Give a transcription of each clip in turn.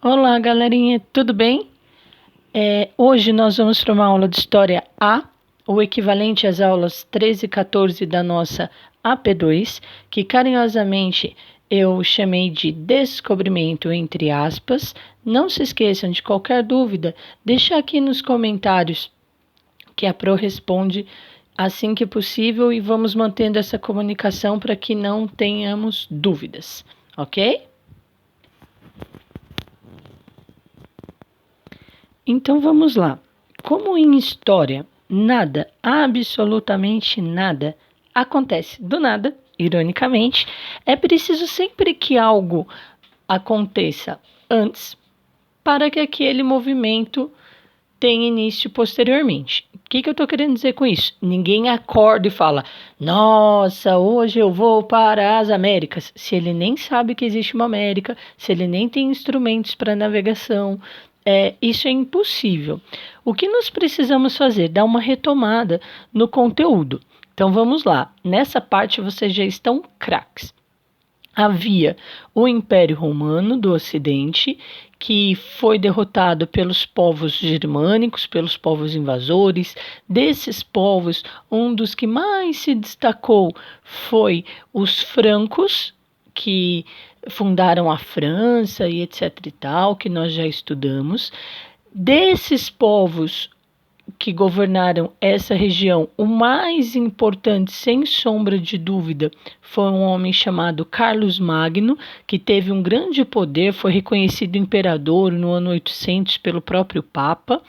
Olá, galerinha, tudo bem? Hoje nós vamos para uma aula de História A, o equivalente às aulas 13 e 14 da nossa AP2, que carinhosamente eu chamei de descobrimento entre aspas. Não se esqueçam de qualquer dúvida, deixar aqui nos comentários que a Pro responde assim que possível e vamos mantendo essa comunicação para que não tenhamos dúvidas, ok? Então vamos lá. Como em história, nada, absolutamente nada, acontece do nada, ironicamente, é preciso sempre que algo aconteça antes para que aquele movimento tenha início posteriormente. O que eu estou querendo dizer com isso? Ninguém acorda e fala, nossa, hoje eu vou para as Américas, se ele nem sabe que existe uma América, se ele nem tem instrumentos para navegação. Isso é impossível. O que nós precisamos fazer? Dar uma retomada no conteúdo. Então vamos lá. Nessa parte vocês já estão craques. Havia o Império Romano do Ocidente, que foi derrotado pelos povos germânicos, pelos povos invasores. Desses povos, um dos que mais se destacou foi os francos, que fundaram a França e etc e tal, que nós já estudamos. Desses povos que governaram essa região, o mais importante, sem sombra de dúvida, foi um homem chamado Carlos Magno, que teve um grande poder, foi reconhecido imperador no ano 800 pelo próprio Papa.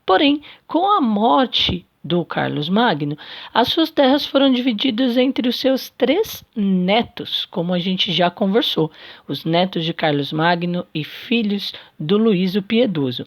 Porém, com a morte do Carlos Magno, as suas terras foram divididas entre os seus 3 netos, como a gente já conversou, os netos de Carlos Magno e filhos do Luís o Piedoso.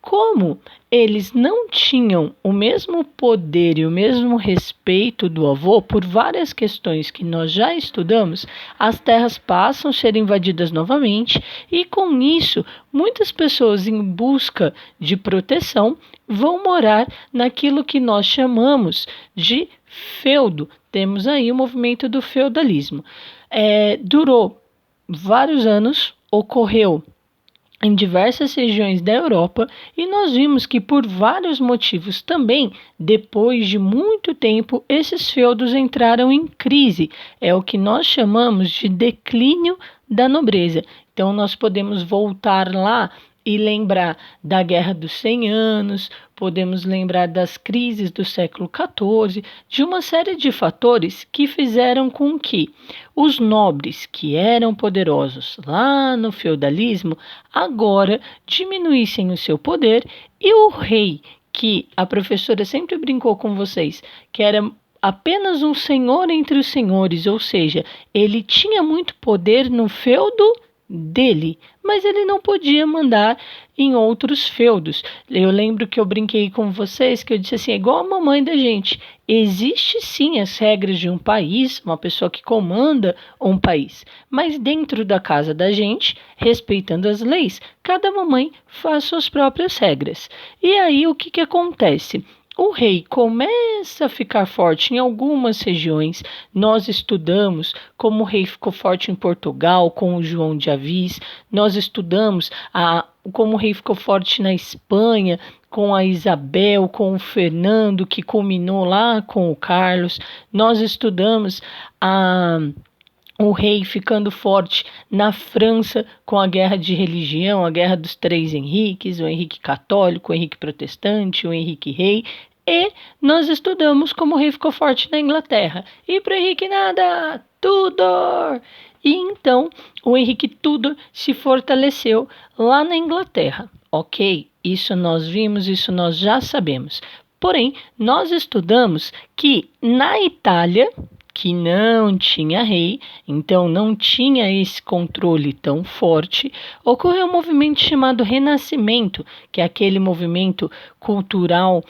Como eles não tinham o mesmo poder e o mesmo respeito do avô, por várias questões que nós já estudamos, as terras passam a ser invadidas novamente e, com isso, muitas pessoas em busca de proteção vão morar naquilo que nós chamamos de feudo. Temos aí o movimento do feudalismo. Durou vários anos, ocorreu em diversas regiões da Europa, e nós vimos que por vários motivos também, depois de muito tempo, esses feudos entraram em crise. É o que nós chamamos de declínio da nobreza. Então nós podemos voltar lá e lembrar da Guerra dos 100 Anos, podemos lembrar das crises do século XIV, de uma série de fatores que fizeram com que os nobres, que eram poderosos lá no feudalismo, agora diminuíssem o seu poder, e o rei, que a professora sempre brincou com vocês, que era apenas um senhor entre os senhores, ou seja, ele tinha muito poder no feudo dele, mas ele não podia mandar em outros feudos. Eu lembro que eu brinquei com vocês, que eu disse assim, é igual a mamãe da gente, existe sim as regras de um país, uma pessoa que comanda um país, mas dentro da casa da gente, respeitando as leis, cada mamãe faz suas próprias regras. E aí o que acontece? O rei começa a ficar forte em algumas regiões. Nós estudamos como o rei ficou forte em Portugal, com o João de Avis. Nós estudamos como o rei ficou forte na Espanha, com a Isabel, com o Fernando, que culminou lá com o Carlos. Nós estudamos o rei ficando forte na França com a guerra de religião, a guerra dos 3 Henriques, o Henrique Católico, o Henrique Protestante, o Henrique Rei. E nós estudamos como o rei ficou forte na Inglaterra. E para o Henrique nada, Tudor! E então o Henrique Tudor se fortaleceu lá na Inglaterra. Ok, isso nós vimos, isso nós já sabemos. Porém, nós estudamos que na Itália, que não tinha rei, então não tinha esse controle tão forte, ocorreu um movimento chamado Renascimento, que é aquele movimento cultural,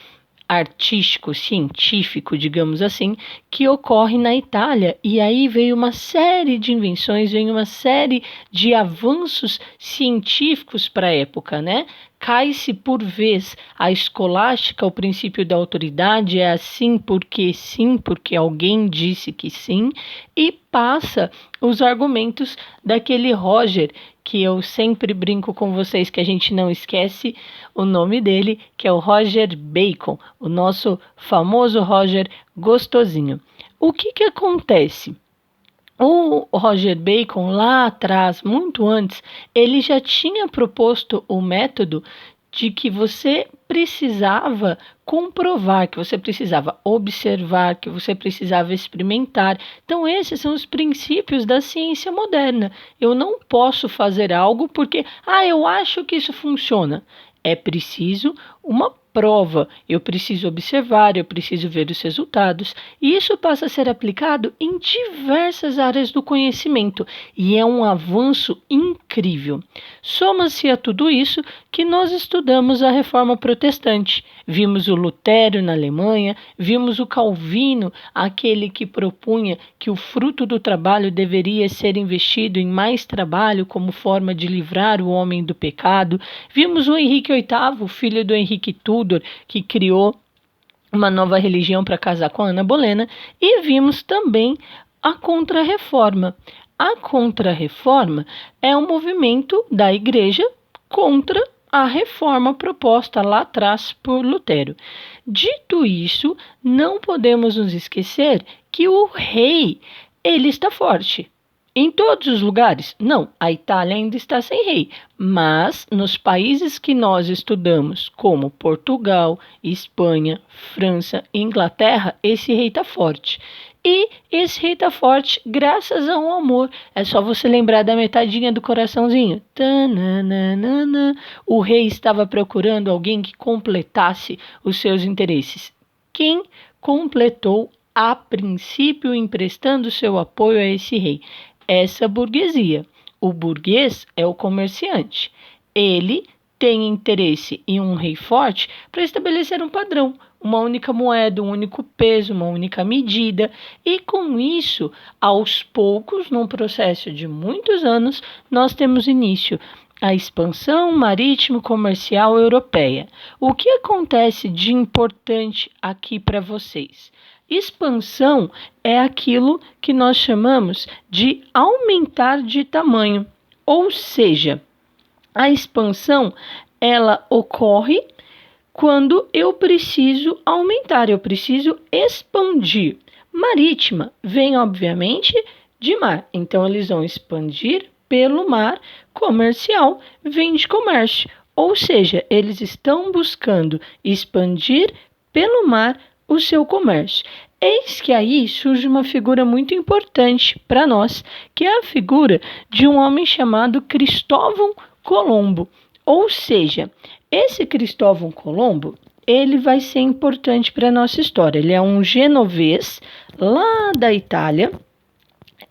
artístico, científico, digamos assim, que ocorre na Itália. E aí veio uma série de invenções, veio uma série de avanços científicos para a época, né? Cai-se por vez a escolástica, o princípio da autoridade, é assim porque sim, porque alguém disse que sim, e passa os argumentos daquele Roger, que eu sempre brinco com vocês que a gente não esquece o nome dele, que é o Roger Bacon, o nosso famoso Roger gostosinho. O que acontece? O Roger Bacon, lá atrás, muito antes, ele já tinha proposto o método de que você precisava comprovar, que você precisava observar, que você precisava experimentar. Então, esses são os princípios da ciência moderna. Eu não posso fazer algo porque, eu acho que isso funciona. É preciso uma prova, eu preciso observar, eu preciso ver os resultados, e isso passa a ser aplicado em diversas áreas do conhecimento, e é um avanço incrível. Soma-se a tudo isso que nós estudamos a Reforma Protestante. Vimos o Lutero na Alemanha, vimos o Calvino, aquele que propunha que o fruto do trabalho deveria ser investido em mais trabalho como forma de livrar o homem do pecado. Vimos o Henrique VIII, filho do Henrique Tudor, que criou uma nova religião para casar com a Ana Bolena, e vimos também a Contra-Reforma. A Contra-Reforma é um movimento da Igreja contra a reforma proposta lá atrás por Lutero. Dito isso, não podemos nos esquecer que o rei, ele está forte. Em todos os lugares? Não, a Itália ainda está sem rei, mas nos países que nós estudamos, como Portugal, Espanha, França e Inglaterra, esse rei está forte. E esse rei está forte graças ao amor. É só você lembrar da metadinha do coraçãozinho. Tananana. O rei estava procurando alguém que completasse os seus interesses. Quem completou a princípio emprestando seu apoio a esse rei? Essa burguesia. O burguês é o comerciante. Ele tem interesse em um rei forte para estabelecer um padrão, uma única moeda, um único peso, uma única medida. E com isso, aos poucos, num processo de muitos anos, nós temos início a expansão marítimo-comercial europeia. O que acontece de importante aqui para vocês? Expansão é aquilo que nós chamamos de aumentar de tamanho, ou seja, a expansão ela ocorre quando eu preciso aumentar, eu preciso expandir. Marítima vem, obviamente, de mar, então eles vão expandir pelo mar. Comercial vem de comércio, ou seja, eles estão buscando expandir pelo mar o seu comércio. Eis que aí surge uma figura muito importante para nós, que é a figura de um homem chamado Cristóvão Colombo. Ou seja, esse Cristóvão Colombo, ele vai ser importante para a nossa história. Ele é um genovês lá da Itália.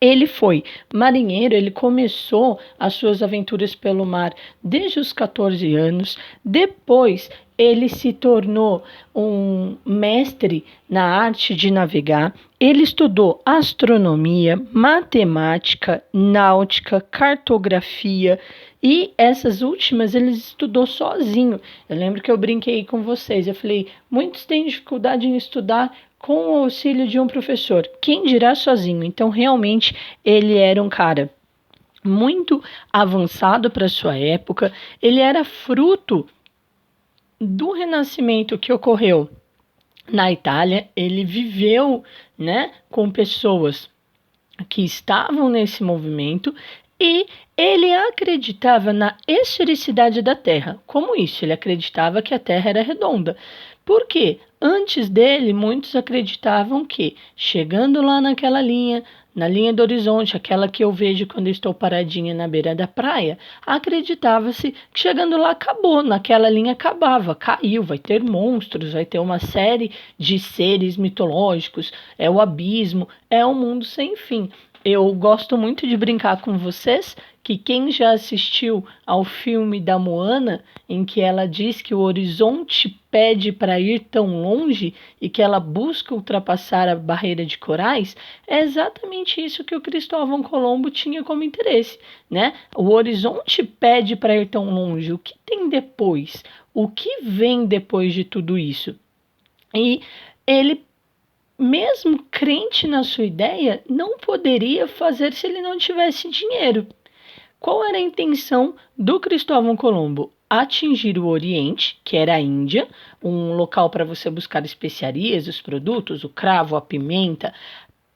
Ele foi marinheiro, ele começou as suas aventuras pelo mar desde os 14 anos. Depois, ele se tornou um mestre na arte de navegar. Ele estudou astronomia, matemática, náutica, cartografia e essas últimas ele estudou sozinho. Eu lembro que eu brinquei com vocês, eu falei, muitos têm dificuldade em estudar com o auxílio de um professor, quem dirá sozinho? Então, realmente, ele era um cara muito avançado para sua época, ele era fruto do renascimento que ocorreu na Itália, ele viveu, com pessoas que estavam nesse movimento e ele acreditava na esfericidade da Terra. Como isso? Ele acreditava que a Terra era redonda. Por quê? Antes dele, muitos acreditavam que, chegando lá naquela linha, na linha do horizonte, aquela que eu vejo quando estou paradinha na beira da praia, acreditava-se que chegando lá acabou, naquela linha acabava, caiu, vai ter monstros, vai ter uma série de seres mitológicos, é o abismo, é um mundo sem fim. Eu gosto muito de brincar com vocês que quem já assistiu ao filme da Moana, em que ela diz que o horizonte pede para ir tão longe e que ela busca ultrapassar a barreira de corais, é exatamente isso que o Cristóvão Colombo tinha como interesse, O horizonte pede para ir tão longe. O que tem depois? O que vem depois de tudo isso? E ele, mesmo crente na sua ideia, não poderia fazer se ele não tivesse dinheiro. Qual era a intenção do Cristóvão Colombo? Atingir o Oriente, que era a Índia, um local para você buscar especiarias, os produtos, o cravo, a pimenta,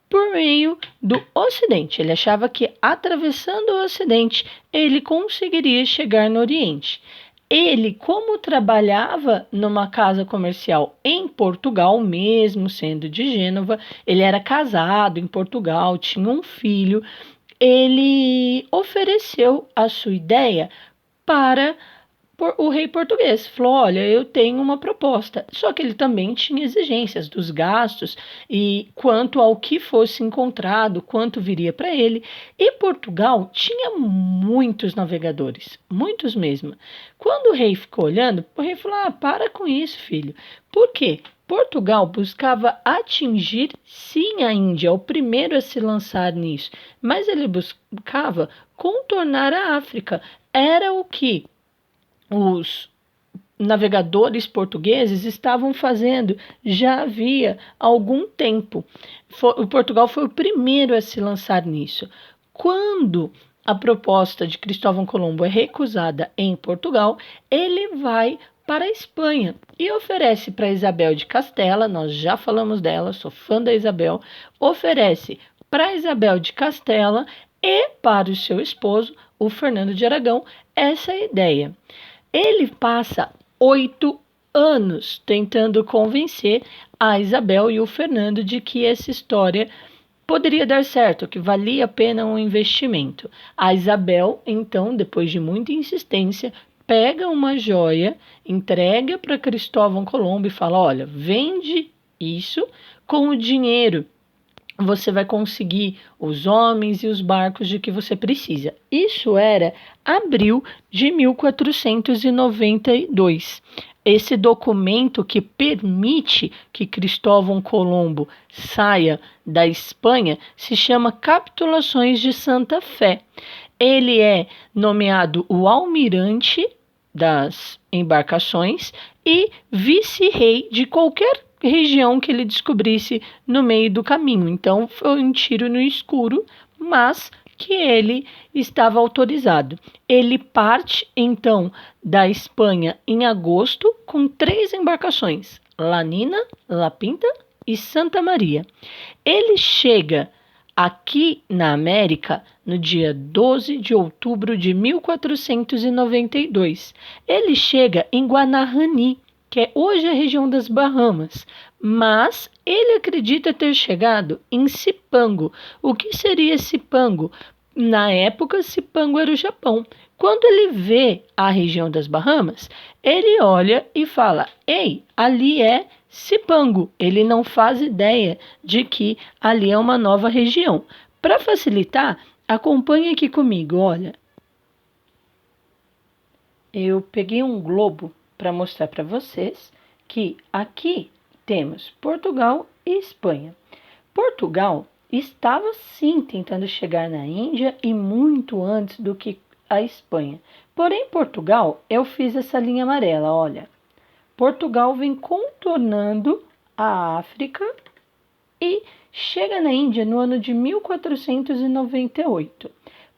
por meio do Ocidente. Ele achava que atravessando o Ocidente ele conseguiria chegar no Oriente. Ele, como trabalhava numa casa comercial em Portugal, mesmo sendo de Gênova, ele era casado em Portugal, tinha um filho, ele ofereceu a sua ideia para o rei português. Falou: olha, eu tenho uma proposta. Só que ele também tinha exigências dos gastos e quanto ao que fosse encontrado, quanto viria para ele. E Portugal tinha muitos navegadores, muitos mesmo. Quando o rei ficou olhando, o rei falou: ah, para com isso, filho. Por quê? Portugal buscava atingir, sim, a Índia, o primeiro a se lançar nisso, mas ele buscava contornar a África. Era o que os navegadores portugueses estavam fazendo já havia algum tempo. O Portugal foi o primeiro a se lançar nisso. Quando a proposta de Cristóvão Colombo é recusada em Portugal, ele vai para a Espanha e oferece para Isabel de Castela, nós já falamos dela, sou fã da Isabel, oferece para Isabel de Castela e para o seu esposo, o Fernando de Aragão, essa ideia. Ele passa 8 anos tentando convencer a Isabel e o Fernando de que essa história poderia dar certo, que valia a pena um investimento. A Isabel, então, depois de muita insistência, pega uma joia, entrega para Cristóvão Colombo e fala: olha, vende isso com o dinheiro. Você vai conseguir os homens e os barcos de que você precisa. Isso era abril de 1492. Esse documento que permite que Cristóvão Colombo saia da Espanha se chama Capitulações de Santa Fé. Ele é nomeado o almirante das embarcações e vice-rei de qualquer região que ele descobrisse no meio do caminho. Então, foi um tiro no escuro, mas que ele estava autorizado. Ele parte, então, da Espanha em agosto com 3 embarcações, La Nina, La Pinta e Santa Maria. Ele chega aqui na América no dia 12 de outubro de 1492. Ele chega em Guanahani, que é hoje a região das Bahamas, mas ele acredita ter chegado em Cipango. O que seria Cipango? Na época, Cipango era o Japão. Quando ele vê a região das Bahamas, ele olha e fala: ei, ali é Cipango. Ele não faz ideia de que ali é uma nova região. Para facilitar, acompanhe aqui comigo, olha. Eu peguei um globo para mostrar para vocês que aqui temos Portugal e Espanha. Portugal estava sim tentando chegar na Índia e muito antes do que a Espanha. Porém, Portugal, eu fiz essa linha amarela, olha. Portugal vem contornando a África e chega na Índia no ano de 1498.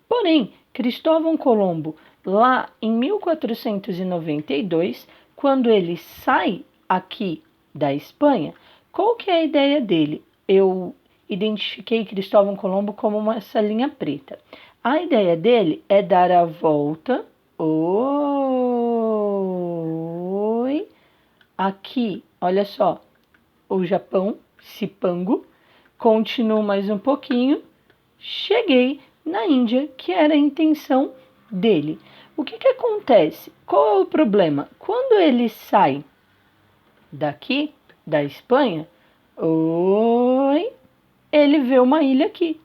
Porém, Cristóvão Colombo, lá em 1492, quando ele sai aqui da Espanha, qual que é a ideia dele? Eu identifiquei Cristóvão Colombo como essa linha preta. A ideia dele é dar a volta. Oi! Aqui, olha só, o Japão, Cipango. Continuo mais um pouquinho. Cheguei na Índia, que era a intenção dele. O que acontece? Qual é o problema? Quando ele sai daqui, da Espanha, ele vê uma ilha aqui,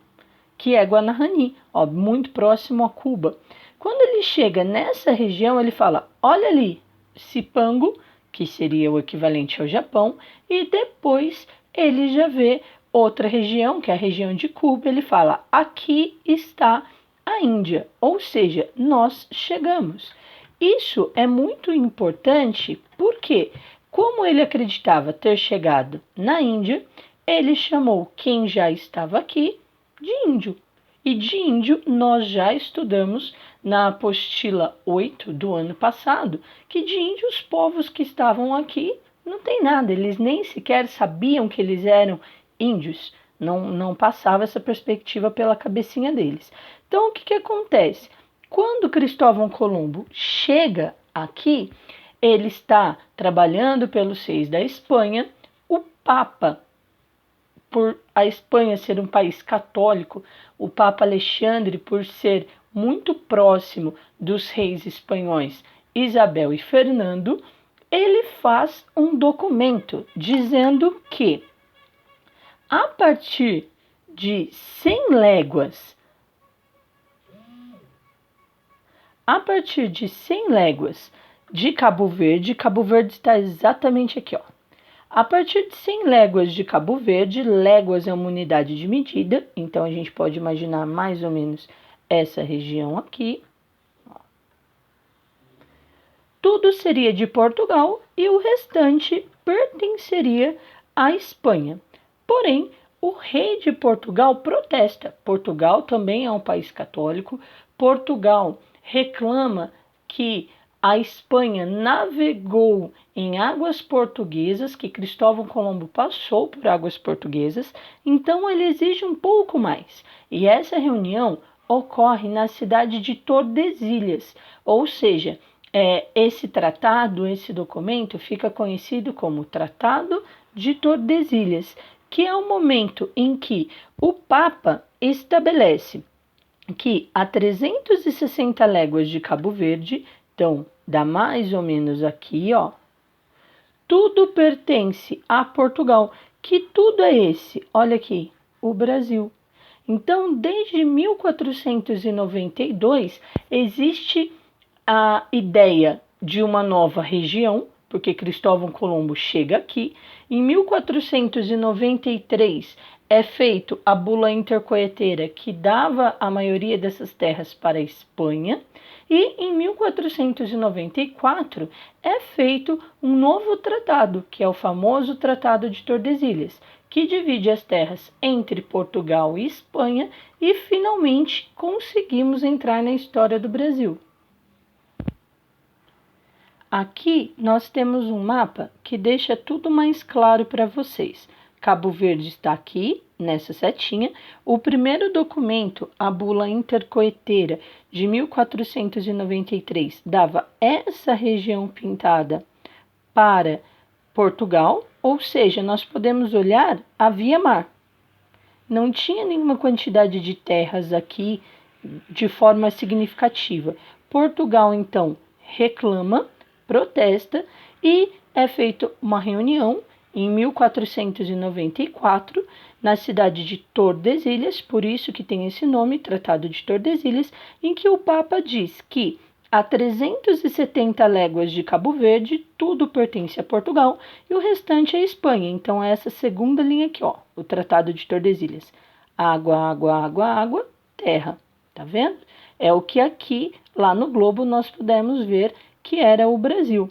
que é Guanahani, ó, muito próximo a Cuba. Quando ele chega nessa região, ele fala: olha ali, Cipango, que seria o equivalente ao Japão, e depois ele já vê outra região, que é a região de Cuba. Ele fala: aqui está a Índia, ou seja, nós chegamos. Isso é muito importante porque, como ele acreditava ter chegado na Índia, ele chamou quem já estava aqui de índio. E de índio nós já estudamos na apostila 8 do ano passado que de índios povos que estavam aqui não tem nada, eles nem sequer sabiam que eles eram índios, não passava essa perspectiva pela cabecinha deles. Então, o que acontece? Quando Cristóvão Colombo chega aqui, ele está trabalhando pelos reis da Espanha, o Papa, por a Espanha ser um país católico, o Papa Alexandre, por ser muito próximo dos reis espanhóis Isabel e Fernando, ele faz um documento dizendo que a partir de 100 léguas, de Cabo Verde está exatamente aqui, ó. A partir de 100 léguas de Cabo Verde, léguas é uma unidade de medida, então a gente pode imaginar mais ou menos essa região aqui. Tudo seria de Portugal e o restante pertenceria à Espanha. Porém, o rei de Portugal protesta. Portugal também é um país católico. Portugal reclama que a Espanha navegou em águas portuguesas, que Cristóvão Colombo passou por águas portuguesas, então ele exige um pouco mais. E essa reunião ocorre na cidade de Tordesilhas, ou seja, esse tratado, esse documento fica conhecido como Tratado de Tordesilhas, que é o momento em que o Papa estabelece que a 360 léguas de Cabo Verde, então dá mais ou menos aqui, ó, tudo pertence a Portugal. Que tudo é esse? Olha aqui, o Brasil. Então, desde 1492, existe a ideia de uma nova região, porque Cristóvão Colombo chega aqui. Em 1493 é feito a bula intercoeteira que dava a maioria dessas terras para a Espanha. E em 1494 é feito um novo tratado, que é o famoso Tratado de Tordesilhas, que divide as terras entre Portugal e Espanha e finalmente conseguimos entrar na história do Brasil. Aqui nós temos um mapa que deixa tudo mais claro para vocês. Cabo Verde está aqui, nessa setinha. O primeiro documento, a bula intercoeteira de 1493, dava essa região pintada para Portugal, ou seja, nós podemos olhar, havia mar. Não tinha nenhuma quantidade de terras aqui de forma significativa. Portugal, então, reclama, protesta e é feita uma reunião em 1494 na cidade de Tordesilhas, por isso que tem esse nome, Tratado de Tordesilhas, em que o Papa diz que a 370 léguas de Cabo Verde, tudo pertence a Portugal e o restante é a Espanha. Então, é essa segunda linha aqui, ó, o Tratado de Tordesilhas. Água, água, água, água, terra. Tá vendo? É o que aqui, lá no globo, nós pudemos ver que era o Brasil.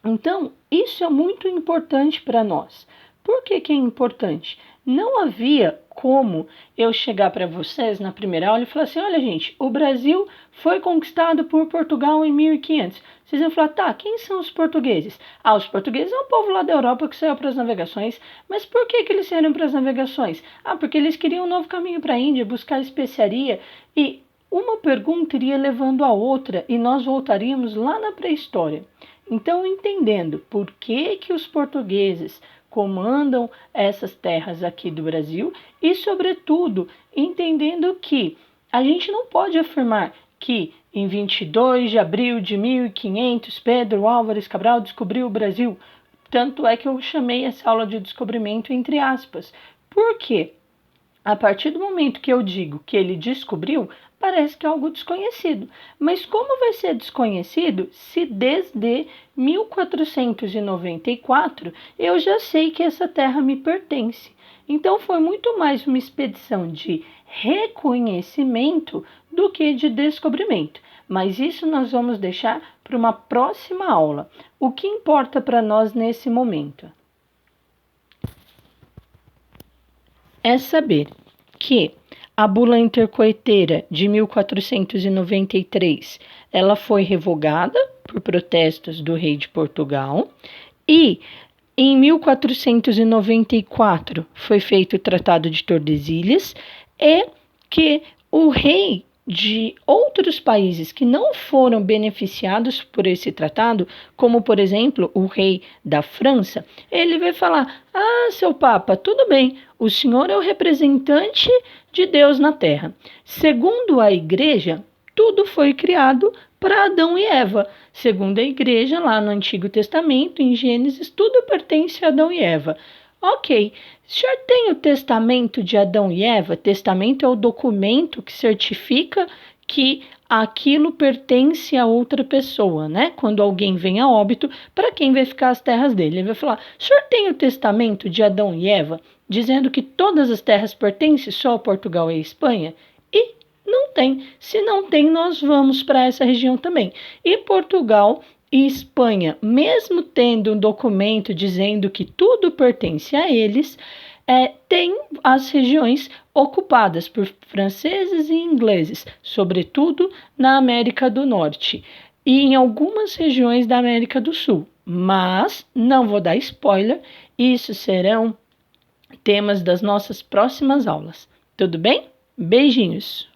Então, isso é muito importante para nós. Por que é importante? Não havia como eu chegar para vocês na primeira aula e falar assim, olha gente, o Brasil foi conquistado por Portugal em 1500. Vocês iam falar, tá, quem são os portugueses? Ah, os portugueses é um povo lá da Europa que saiu para as navegações. Mas por que eles saíram para as navegações? Ah, porque eles queriam um novo caminho para a Índia, buscar especiaria. E uma pergunta iria levando a outra e nós voltaríamos lá na pré-história. Então, entendendo por que os portugueses comandam essas terras aqui do Brasil e, sobretudo, entendendo que a gente não pode afirmar que em 22 de abril de 1500 Pedro Álvares Cabral descobriu o Brasil. Tanto é que eu chamei essa aula de descobrimento entre aspas. Por quê? A partir do momento que eu digo que ele descobriu, parece que é algo desconhecido. Mas como vai ser desconhecido se desde 1494 eu já sei que essa terra me pertence? Então foi muito mais uma expedição de reconhecimento do que de descobrimento. Mas isso nós vamos deixar para uma próxima aula. O que importa para nós nesse momento é saber que a bula intercoeteira de 1493, ela foi revogada por protestos do rei de Portugal e em 1494 foi feito o Tratado de Tordesilhas e que o rei de outros países que não foram beneficiados por esse tratado, como por exemplo o rei da França, ele vai falar: "Ah, seu Papa, tudo bem, o senhor é o representante de Deus na Terra. Segundo a Igreja, tudo foi criado para Adão e Eva. Segundo a Igreja, lá no Antigo Testamento, em Gênesis, tudo pertence a Adão e Eva. Ok, o senhor tem o testamento de Adão e Eva? Testamento é o documento que certifica que aquilo pertence a outra pessoa, né? Quando alguém vem a óbito, para quem vai ficar as terras dele? Ele vai falar: o senhor tem o testamento de Adão e Eva, dizendo que todas as terras pertencem só a Portugal e a Espanha? E não tem. Se não tem, nós vamos para essa região também. E Portugal e Espanha, mesmo tendo um documento dizendo que tudo pertence a eles, tem as regiões ocupadas por franceses e ingleses, sobretudo na América do Norte e em algumas regiões da América do Sul. Mas não vou dar spoiler, isso serão temas das nossas próximas aulas. Tudo bem? Beijinhos!